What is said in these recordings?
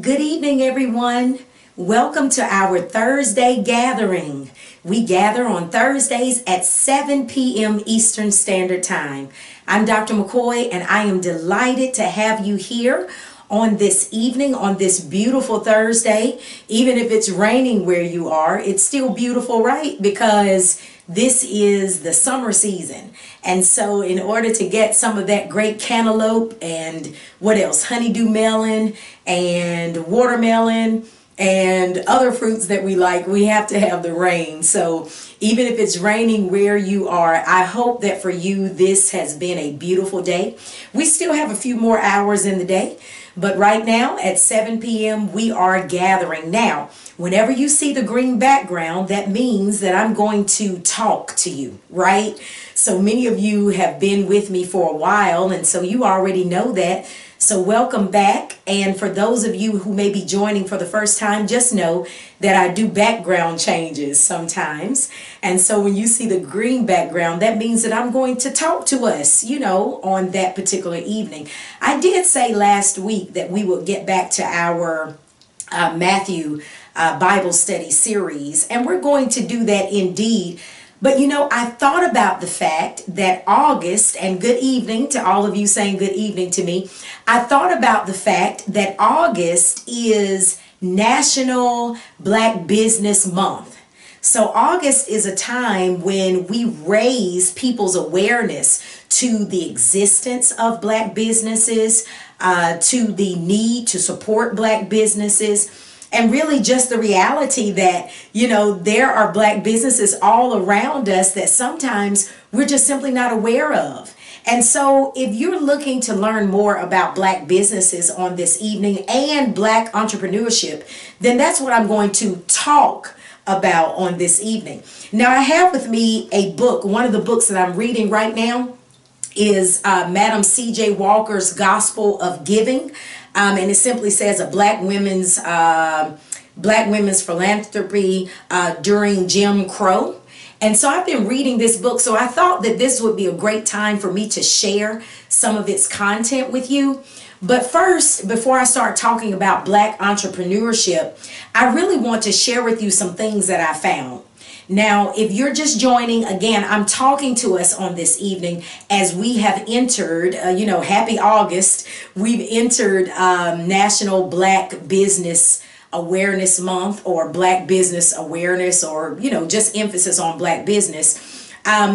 Good evening, everyone. Welcome to our Thursday gathering. We gather on Thursdays at 7 p.m. Eastern Standard Time. I'm Dr. McCoy, and I am delighted to have you here on this evening, on this beautiful Thursday. Even if it's raining where you are, it's still beautiful, right? Because this is the summer season. And so in order to get some of that great cantaloupe and what else, honeydew melon and watermelon and other fruits that we like, we have to have the rain. So even if it's raining where you are, I hope that for you this has been a beautiful day. We still have a few more hours in the day, but right now at 7 p.m. we are gathering. Now, whenever you see the green background, that means that I'm going to talk to you, right? So many of you have been with me for a while, and so you already know that. So welcome back. And for those of you who may be joining for the first time, just know that I do background changes sometimes. And so when you see the green background, that means that I'm going to talk to us, on that particular evening. I did say last week that we would get back to our Matthew Bible study series, and we're going to do that indeed. But I thought about the fact that August, and good evening to all of you saying good evening to me. I thought about the fact that August is National Black Business Month. So August is a time when we raise people's awareness to the existence of black businesses, to the need to support black businesses. And really just the reality that, there are black businesses all around us that sometimes we're just simply not aware of. And so if you're looking to learn more about black businesses on this evening and black entrepreneurship, then that's what I'm going to talk about on this evening. Now, I have with me a book. One of the books that I'm reading right now is Madam C.J. Walker's Gospel of Giving. And it simply says a black women's philanthropy during Jim Crow. And so I've been reading this book, so I thought that this would be a great time for me to share some of its content with you. But first, before I start talking about black entrepreneurship, I really want to share with you some things that I found. Now, if you're just joining, again, I'm talking to us on this evening as we have entered, happy August. We've entered National Black Business Awareness Month, or Black Business Awareness, or, just emphasis on black business.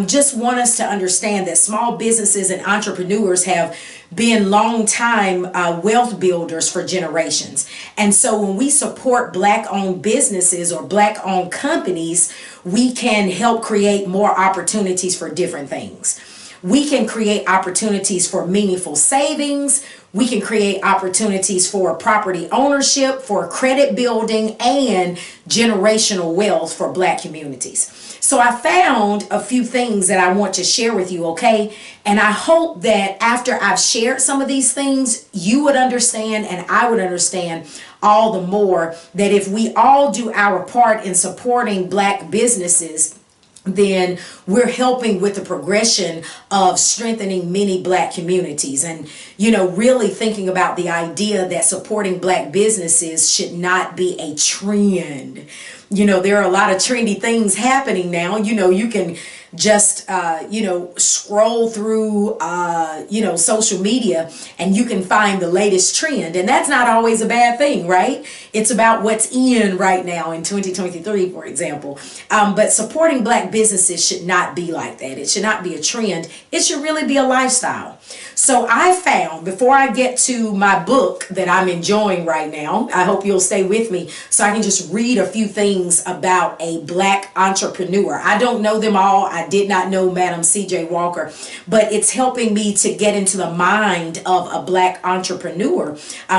Just want us to understand that small businesses and entrepreneurs have been long time wealth builders for generations. And so when we support black owned businesses or black owned companies, we can help create more opportunities for different things. We can create opportunities for meaningful savings. We can create opportunities for property ownership, for credit building, and generational wealth for black communities. So I found a few things that I want to share with you, okay? And I hope that after I've shared some of these things, you would understand and I would understand all the more that if we all do our part in supporting black businesses, then we're helping with the progression of strengthening many black communities. And, really thinking about the idea that supporting black businesses should not be a trend. There are a lot of trendy things happening now. You can just, scroll through, social media and you can find the latest trend. And that's not always a bad thing, right? It's about what's in right now in 2023, for example. But supporting black businesses should not be like that. It should not be a trend. It should really be a lifestyle. So I found, before I get to my book that I'm enjoying right now, I hope you'll stay with me so I can just read a few things about a black entrepreneur. I don't know them all. I did not know Madam C.J. Walker, but it's helping me to get into the mind of a black entrepreneur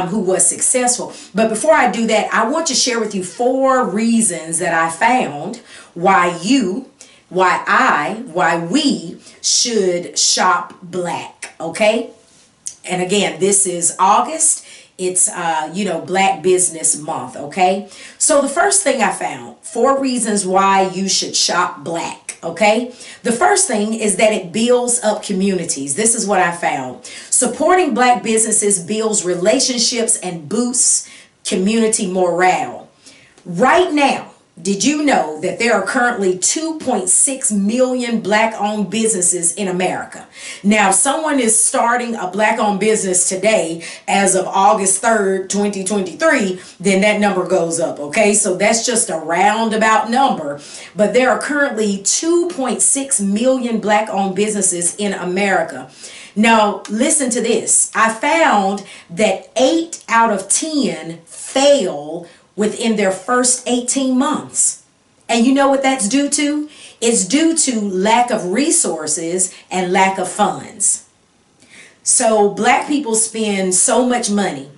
who was successful. But before I do that, I want to share with you 4 reasons that I found why we should shop black, okay? And again, this is August. It's, Black Business Month, okay? So the first thing I found, 4 reasons why you should shop black, okay? The first thing is that it builds up communities. This is what I found. Supporting black businesses builds relationships and boosts community morale. Right now, did you know that there are currently 2.6 million Black-owned businesses in America? Now, if someone is starting a Black-owned business today, as of August 3rd, 2023, then that number goes up, okay? So that's just a roundabout number. But there are currently 2.6 million Black-owned businesses in America. Now, listen to this. I found that 8 out of 10 fail within their first 18 months. And you know what that's due to? It's due to lack of resources and lack of funds. So Black people spend so much money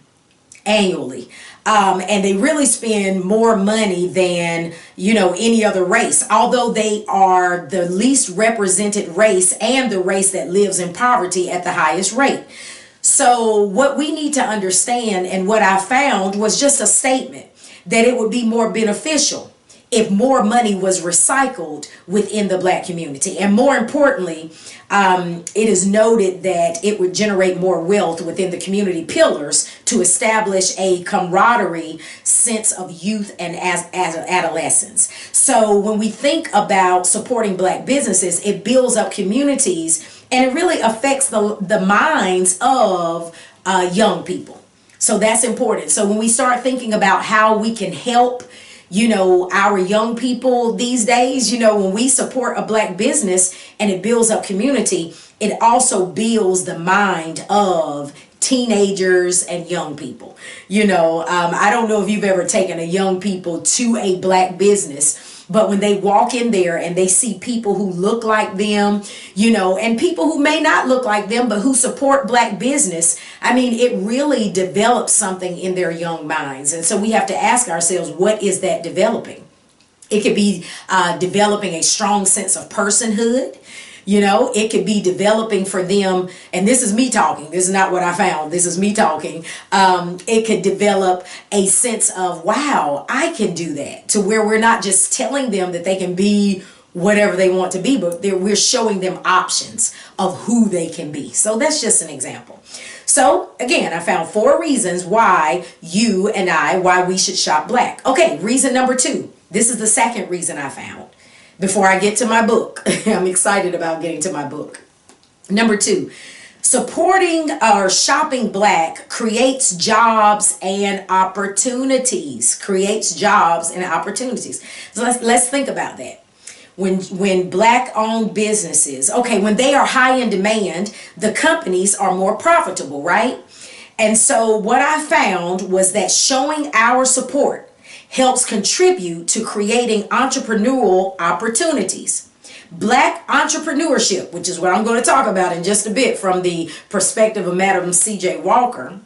annually. And they really spend more money than, any other race, although they are the least represented race and the race that lives in poverty at the highest rate. So what we need to understand, and what I found, was just a statement that it would be more beneficial if more money was recycled within the Black community. And more importantly, it is noted that it would generate more wealth within the community pillars to establish a camaraderie sense of youth and as adolescence. So when we think about supporting Black businesses, it builds up communities, and it really affects the minds of young people. So that's important. So when we start thinking about how we can help, our young people these days, when we support a Black business and it builds up community, it also builds the mind of teenagers and young people. I don't know if you've ever taken a young people to a Black business, but when they walk in there and they see people who look like them, and people who may not look like them, but who support Black business, it really develops something in their young minds. And so we have to ask ourselves, what is that developing? It could be developing a strong sense of personhood. It could be developing for them, and this is me talking, this is not what I found, this is me talking. It could develop a sense of, wow, I can do that, to where we're not just telling them that they can be whatever they want to be, but we're showing them options of who they can be. So that's just an example. So again, I found 4 reasons why why we should shop Black. Okay, reason number 2. This is the second reason I found. Before I get to my book, I'm excited about getting to my book. Number 2, supporting or shopping Black creates jobs and opportunities. Creates jobs and opportunities. So let's think about that. When Black-owned businesses, when they are high in demand, the companies are more profitable, right? And so what I found was that showing our support helps contribute to creating entrepreneurial opportunities. Black entrepreneurship, which is what I'm going to talk about in just a bit from the perspective of Madam C.J. Walker.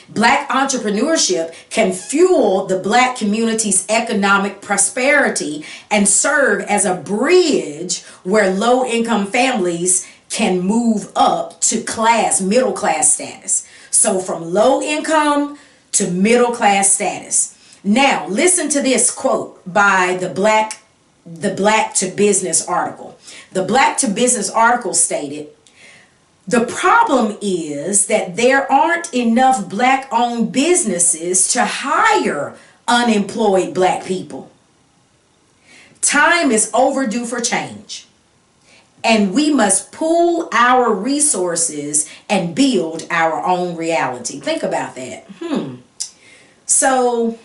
Black entrepreneurship can fuel the Black community's economic prosperity and serve as a bridge where low-income families can move up to middle class status. So from low income to middle class status. Now, listen to this quote by the Black to Business article. The Black to Business article stated, "The problem is that there aren't enough Black-owned businesses to hire unemployed Black people. Time is overdue for change, and we must pool our resources and build our own reality." Think about that. So,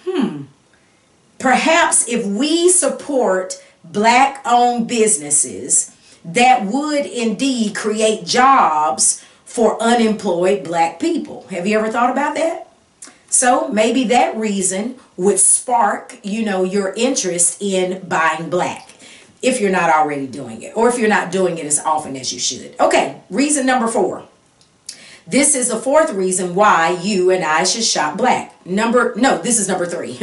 perhaps if we support Black-owned businesses, that would indeed create jobs for unemployed Black people. Have you ever thought about that? So maybe that reason would spark, your interest in buying Black, if you're not already doing it, or if you're not doing it as often as you should. Okay, reason number 4. This is the 4th reason why you and I should shop Black. This is number 3.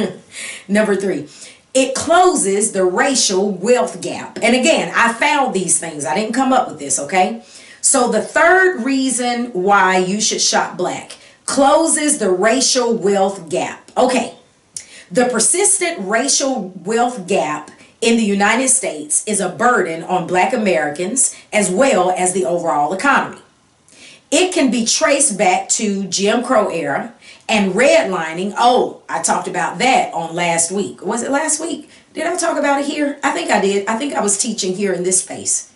Number 3. It closes the racial wealth gap. And again, I found these things. I didn't come up with this, okay? So the 3rd reason why you should shop Black closes the racial wealth gap. Okay, the persistent racial wealth gap in the United States is a burden on Black Americans as well as the overall economy. It can be traced back to Jim Crow era And redlining, oh, I talked about that on last week. Was it last week? Did I talk about it here? I think I did. I think I was teaching here in this space.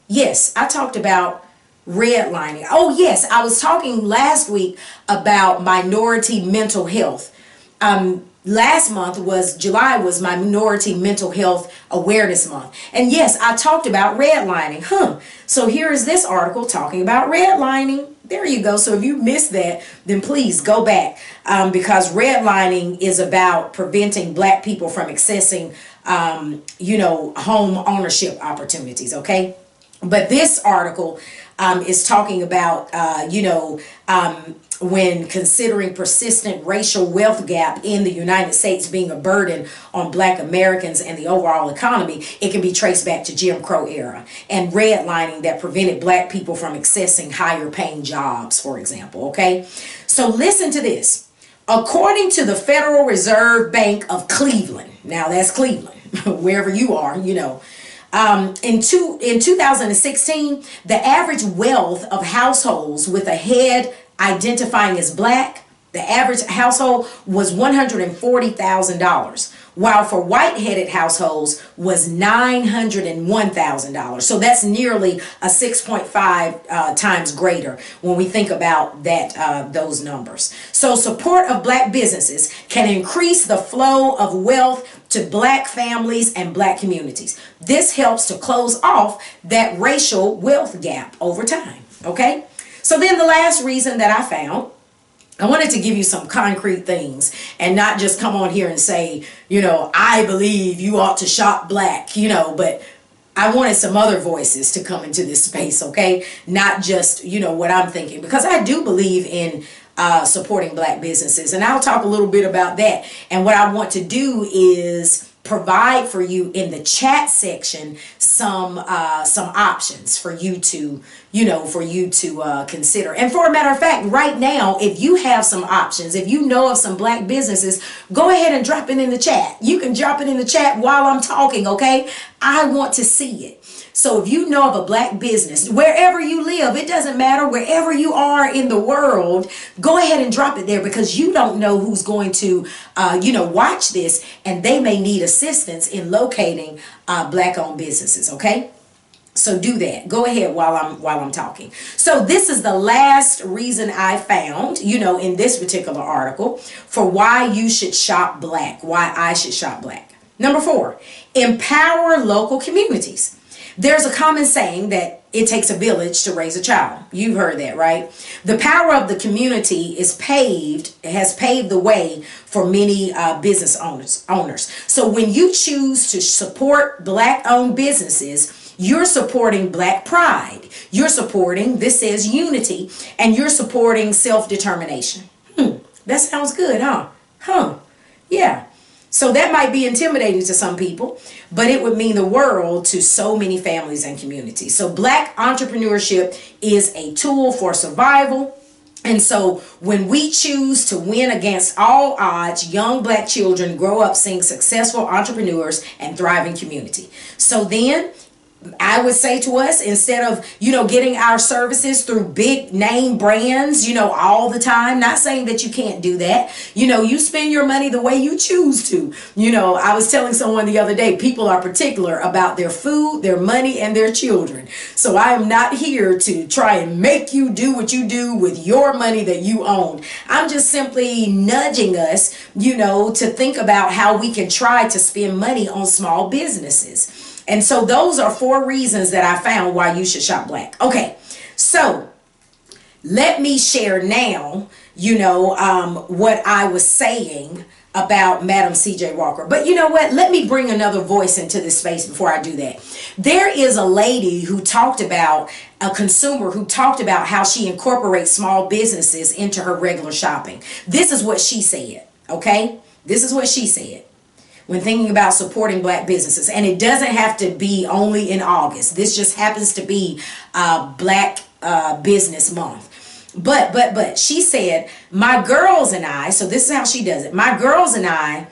Yes, I talked about redlining. Oh, yes, I was talking last week about minority mental health. Last month was July was my Minority Mental Health Awareness Month. And yes, I talked about redlining. So here is this article talking about redlining. There you go. So if you missed that, then please go back, because redlining is about preventing Black people from accessing, home ownership opportunities. Okay. But this article is talking about, when considering persistent racial wealth gap in the United States being a burden on Black Americans and the overall economy, it can be traced back to Jim Crow era and redlining that prevented Black people from accessing higher paying jobs, for example. Okay, so listen to this. According to the Federal Reserve Bank of Cleveland, now that's Cleveland, wherever you are, in 2016, the average wealth of households with a head identifying as Black, the average household was $140,000, while for white-headed households was $901,000. So that's nearly a 6.5 times greater when we think about that those numbers. So support of Black businesses can increase the flow of wealth to Black families and Black communities. This helps to close off that racial wealth gap over time. Okay? So then the last reason that I found, I wanted to give you some concrete things and not just come on here and say, I believe you ought to shop Black, but I wanted some other voices to come into this space, okay? Not just, what I'm thinking, because I do believe in supporting Black businesses, and I'll talk a little bit about that. And what I want to do is provide for you in the chat section some options for you to consider. And for a matter of fact, right now, if you have some options, if you know of some Black businesses, go ahead and drop it in the chat. You can drop it in the chat while I'm talking, okay? I want to see it. So if you know of a Black business, wherever you live, it doesn't matter, wherever you are in the world, go ahead and drop it there, because you don't know who's going to, watch this, and they may need assistance in locating Black-owned businesses, okay? So do that. Go ahead while I'm talking. So this is the last reason I found, in this particular article for why you should shop Black, why I should shop Black. Number 4, empower local communities. There's a common saying that it takes a village to raise a child. You've heard that, right? The power of the community has paved the way for many business owners. So when you choose to support Black-owned businesses, you're supporting Black pride. You're supporting, this says, unity, and you're supporting self-determination. That sounds good, huh? Yeah. So that might be intimidating to some people, but it would mean the world to so many families and communities. So Black entrepreneurship is a tool for survival. And so when we choose to win against all odds, young Black children grow up seeing successful entrepreneurs and thriving community. So then I would say to us, instead of, getting our services through big name brands, all the time, not saying that you can't do that. You spend your money the way you choose to. I was telling someone the other day, people are particular about their food, their money, and their children. So I am not here to try and make you do what you do with your money that you own. I'm just simply nudging us, to think about how we can try to spend money on small businesses. And so those are 4 reasons that I found why you should shop Black. Okay, so let me share now, what I was saying about Madam C.J. Walker. But you know what? Let me bring another voice into this space before I do that. There is a lady who talked about, a consumer who talked about how she incorporates small businesses into her regular shopping. This is what she said, okay? This is what she said when thinking about supporting Black businesses. And it doesn't have to be only in August. This just happens to be Black Business Month. But she said, my girls and I, so this is how she does it. My girls and I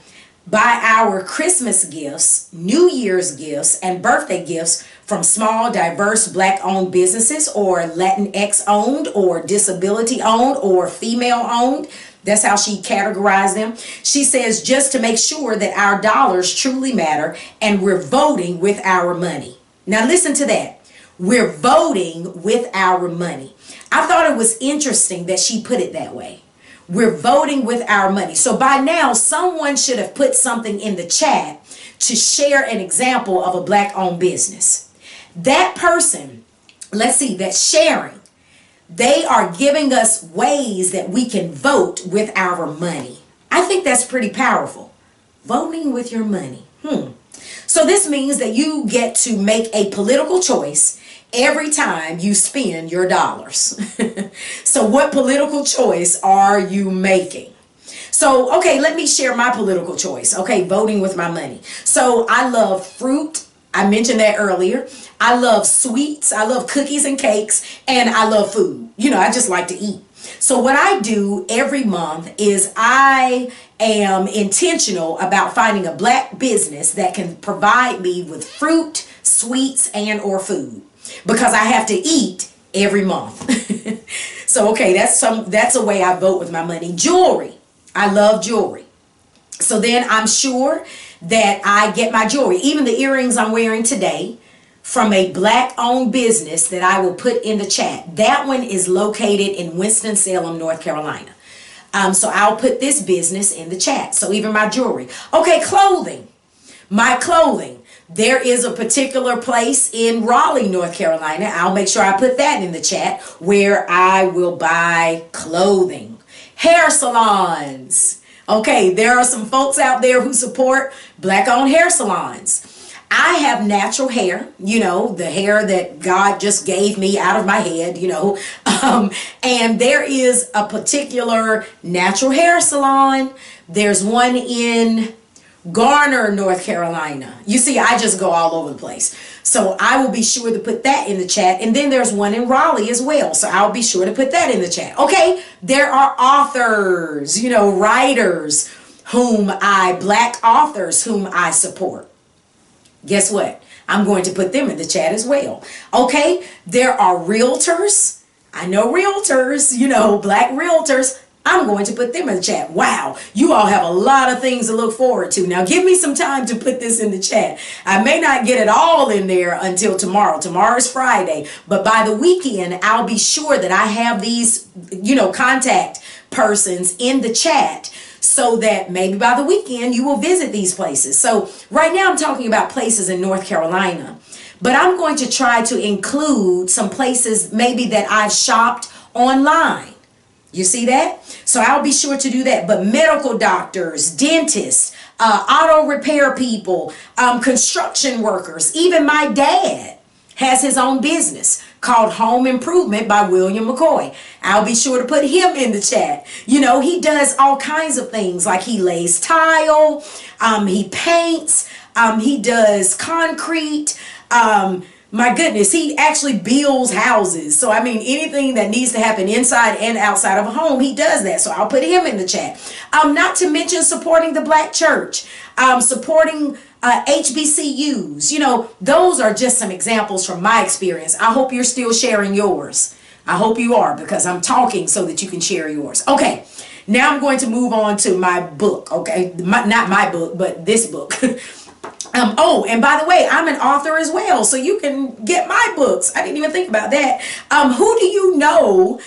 buy our Christmas gifts, New Year's gifts, and birthday gifts from small, diverse Black-owned businesses, or Latinx-owned, or disability-owned, or female-owned. That's how she categorized them. She says, just to make sure that our dollars truly matter and we're voting with our money. Now listen to that. We're voting with our money. I thought it was interesting that she put it that way. We're voting with our money. So by now, someone should have put something in the chat to share an example of a Black-owned business. That person, let's see, that's sharing, they are giving us ways that we can vote with our money. I think that's pretty powerful. Voting with your money. So this means that you get to make a political choice every time you spend your dollars. So what political choice are you making? So, okay, let me share my political choice. Okay, voting with my money. So I love fruit. I mentioned that earlier. I love sweets. I love cookies and cakes. And I love food. You know, I just like to eat. So what I do every month is I am intentional about finding a Black business that can provide me with fruit, sweets, and or food, because I have to eat every month. So okay, that's a way I vote with my money. Jewelry. I love jewelry. So then I'm sure that I get my jewelry, even the earrings I'm wearing today, from a Black-owned business that I will put in the chat. That one is located in Winston-Salem, North Carolina. So I'll put this business in the chat. So even my jewelry. Okay, clothing. My clothing. There is a particular place in Raleigh, North Carolina. I'll make sure I put that in the chat where I will buy clothing. Hair salons. Okay, there are some folks out there who support Black-owned hair salons. I have natural hair, you know, the hair that God just gave me out of my head, you know. And there is a particular natural hair salon. There's one in Garner, North Carolina. You see, I just go all over the place. So I will be sure to put that in the chat. And then there's one in Raleigh as well. So I'll be sure to put that in the chat. Okay, there are authors, you know, writers Black authors whom I support. Guess what? I'm going to put them in the chat as well. Okay, there are realtors. I know realtors, you know, Black realtors. I'm going to put them in the chat. Wow, you all have a lot of things to look forward to. Now, give me some time to put this in the chat. I may not get it all in there until tomorrow. Tomorrow's Friday. But by the weekend, I'll be sure that I have these, you know, contact persons in the chat, so that maybe by the weekend you will visit these places. So right now I'm talking about places in North Carolina, but I'm going to try to include some places maybe that I've shopped online. You see that? So I'll be sure to do that. But medical doctors, dentists, auto repair people, construction workers, even my dad has his own business called Home Improvement by William McCoy. I'll be sure to put him in the chat. You know, he does all kinds of things, like he lays tile, he paints, he does concrete. My goodness, he actually builds houses. So, I mean, anything that needs to happen inside and outside of a home, he does that. So I'll put him in the chat. Not to mention supporting the Black church, supporting HBCUs. You know, those are just some examples from my experience. I hope you're still sharing yours. I hope you are, because I'm talking so that you can share yours. Okay, now I'm going to move on to my book. Okay, not my book, but this book. Oh, and by the way, I'm an author as well, so you can get my books. I didn't even think about that. Who do you know,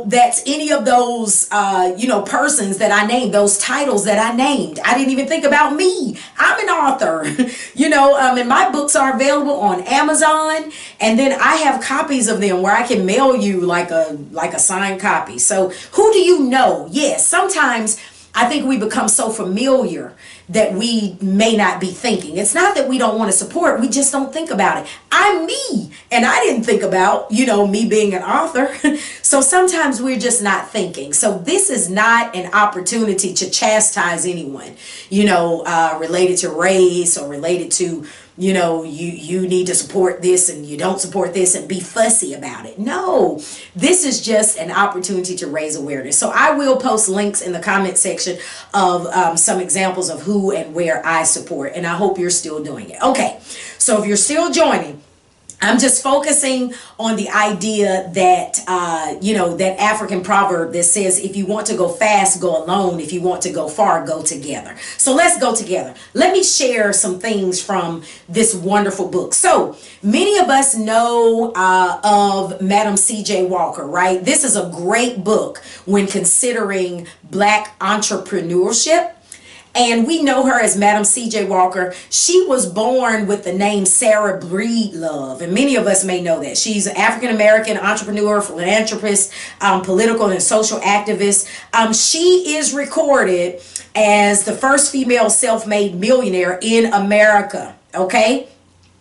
that's any of those, persons that I named, those titles that I named? I didn't even think about me. I'm an author, and my books are available on Amazon, and then I have copies of them where I can mail you like a signed copy. So who do you know? Yes, sometimes I think we become so familiar that we may not be thinking. It's not that we don't want to support, we just don't think about it. I'm me, and I didn't think about, me being an author. So sometimes we're just not thinking. So this is not an opportunity to chastise anyone, related to race or related to, you need to support this and you don't support this and be fussy about it. No, this is just an opportunity to raise awareness. So I will post links in the comment section of some examples of who and where I support, and I hope you're still doing it. Okay, so if you're still joining, I'm just focusing on the idea that, that African proverb that says, if you want to go fast, go alone. If you want to go far, go together. So let's go together. Let me share some things from this wonderful book. So many of us know of Madam C.J. Walker, right? This is a great book when considering Black entrepreneurship. And we know her as Madam C.J. Walker. She was born with the name Sarah Breedlove, and many of us may know that. She's an African-American entrepreneur, philanthropist, political and social activist. She is recorded as the first female self-made millionaire in America, okay?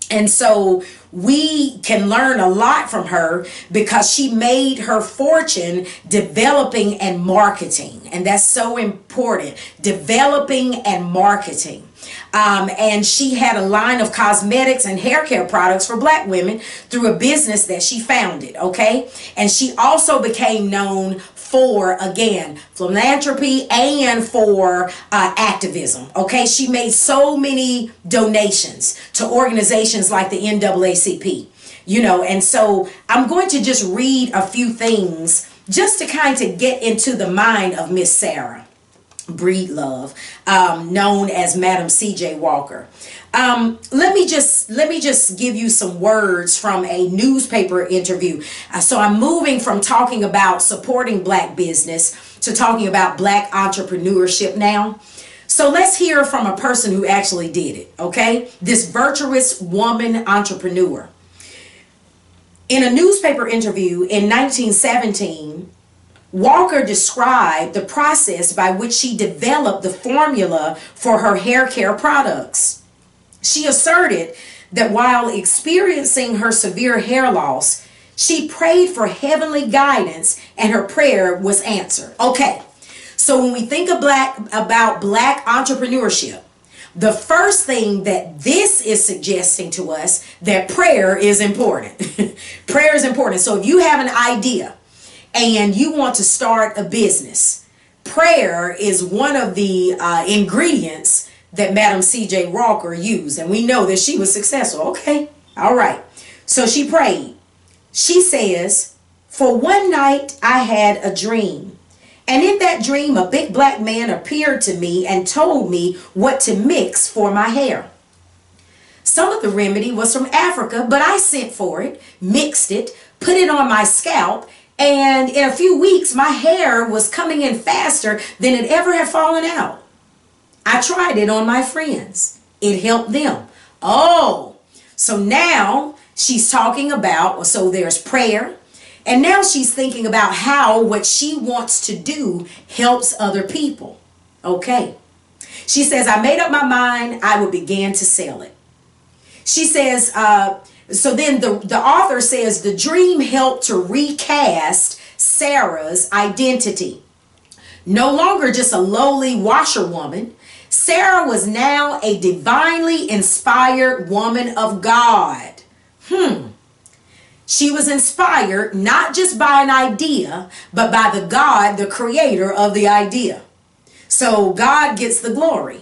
And so we can learn a lot from her because she made her fortune developing and marketing. And that's so important, developing and marketing. And she had a line of cosmetics and hair care products for Black women through a business that she founded, okay? And she also became known for, again, philanthropy and for activism, okay? She made so many donations to organizations like the NAACP, and so I'm going to just read a few things just to kind of get into the mind of Miss Sarah Breedlove, known as Madam C.J. Walker. Let me just give you some words from a newspaper interview. So I'm moving from talking about supporting Black business to talking about Black entrepreneurship now. So let's hear from a person who actually did it, okay? This virtuous woman entrepreneur. In a newspaper interview in 1917, Walker described the process by which she developed the formula for her hair care products. She asserted that while experiencing her severe hair loss, she prayed for heavenly guidance and her prayer was answered. Okay, so when we think of about Black entrepreneurship, the first thing that this is suggesting to us that prayer is important. Prayer is important. So if you have an idea and you want to start a business, prayer is one of the ingredients that Madam C.J. Walker used. And we know that she was successful. Okay, all right. So she prayed. She says, "For one night I had a dream. And in that dream, a big Black man appeared to me and told me what to mix for my hair. Some of the remedy was from Africa, but I sent for it, mixed it, put it on my scalp, and in a few weeks, my hair was coming in faster than it ever had fallen out. I tried it on my friends. It helped them." Oh, so now she's talking about, so there's prayer. And now she's thinking about how what she wants to do helps other people. Okay. She says, "I made up my mind I would begin to sell it." She says, so then the author says the dream helped to recast Sarah's identity. No longer just a lowly washerwoman, Sarah was now a divinely inspired woman of God. She was inspired not just by an idea, but by the God, the creator of the idea. So God gets the glory.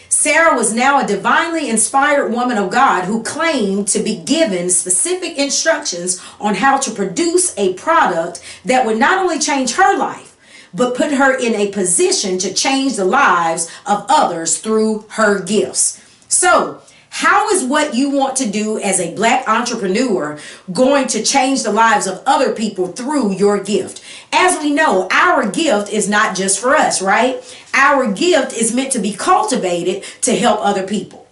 Sarah was now a divinely inspired woman of God who claimed to be given specific instructions on how to produce a product that would not only change her life, but put her in a position to change the lives of others through her gifts. So, how is what you want to do as a Black entrepreneur going to change the lives of other people through your gift? As we know, our gift is not just for us, right? Our gift is meant to be cultivated to help other people.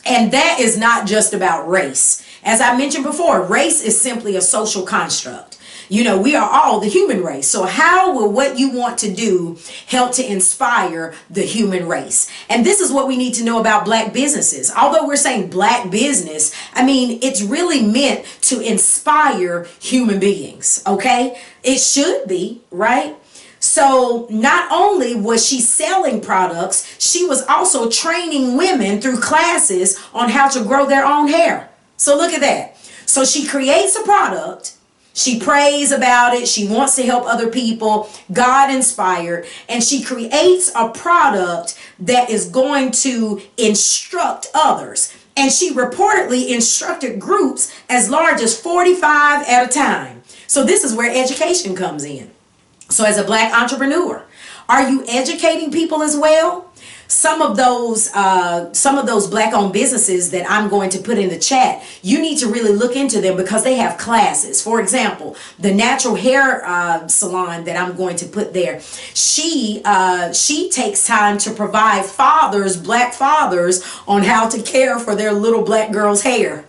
And that is not just about race. As I mentioned before, race is simply a social construct. We are all the human race. So how will what you want to do help to inspire the human race? And this is what we need to know about Black businesses. Although we're saying Black business, I mean, it's really meant to inspire human beings, okay? It should be, right? So not only was she selling products, she was also training women through classes on how to grow their own hair. So look at that. So she creates a product. She prays about it. She wants to help other people, God inspired, and she creates a product that is going to instruct others. And she reportedly instructed groups as large as 45 at a time. So this is where education comes in. So as a Black entrepreneur, are you educating people as well? Some of those Black-owned businesses that I'm going to put in the chat, you need to really look into them because they have classes. For example, the natural hair salon that I'm going to put there, she takes time to provide Black fathers, on how to care for their little Black girl's hair.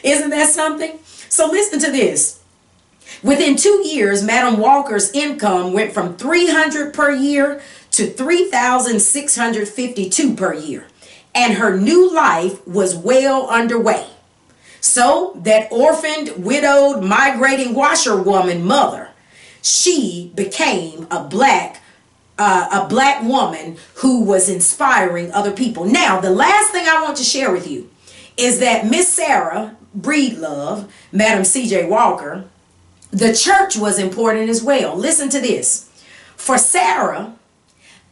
Isn't that something? So listen to this. Within 2 years, Madam Walker's income went from $300 per year to $3,652 per year, and her new life was well underway. So that orphaned, widowed, migrating washerwoman mother, she became a black woman who was inspiring other people. Now, the last thing I want to share with you is that Miss Sarah Breedlove, Madam C.J. Walker, the church was important as well. Listen to this. For Sarah,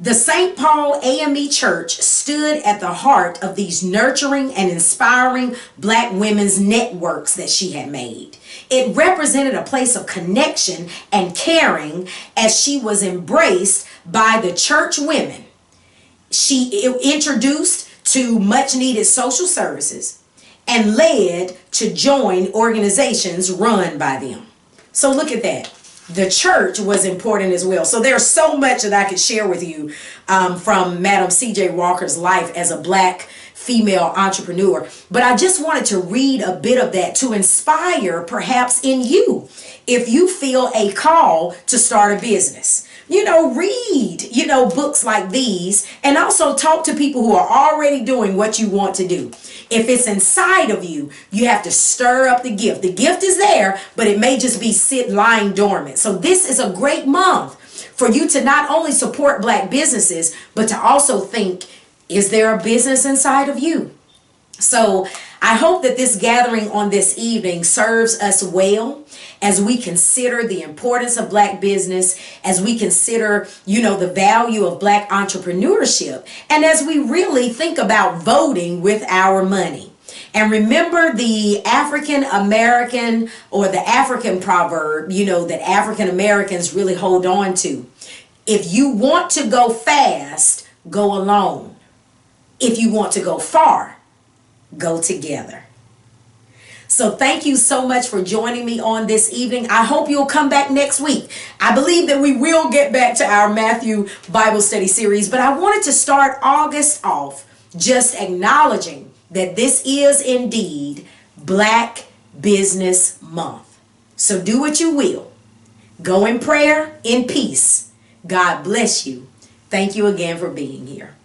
the St. Paul AME Church stood at the heart of these nurturing and inspiring Black women's networks that she had made. It represented a place of connection and caring as she was embraced by the church women. She introduced to much needed social services and led to join organizations run by them. So look at that. The church was important as well. So there's so much that I could share with you from Madam C.J. Walker's life as a Black female entrepreneur. But I just wanted to read a bit of that to inspire perhaps in you, if you feel a call to start a business. Read, books like these, and also talk to people who are already doing what you want to do. If it's inside of you, you have to stir up the gift. The gift is there, but it may just be lying dormant. So this is a great month for you to not only support Black businesses, but to also think, is there a business inside of you? So I hope that this gathering on this evening serves us well as we consider the importance of Black business, as we consider, the value of Black entrepreneurship, and as we really think about voting with our money. And remember the African American or the African proverb, that African Americans really hold on to. If you want to go fast, go alone. If you want to go far, go together. So thank you so much for joining me on this evening. I hope you'll come back next week. I believe that we will get back to our Matthew Bible study series, but I wanted to start August off just acknowledging that this is indeed Black Business Month. So do what you will. Go in prayer, in peace. God bless you. Thank you again for being here.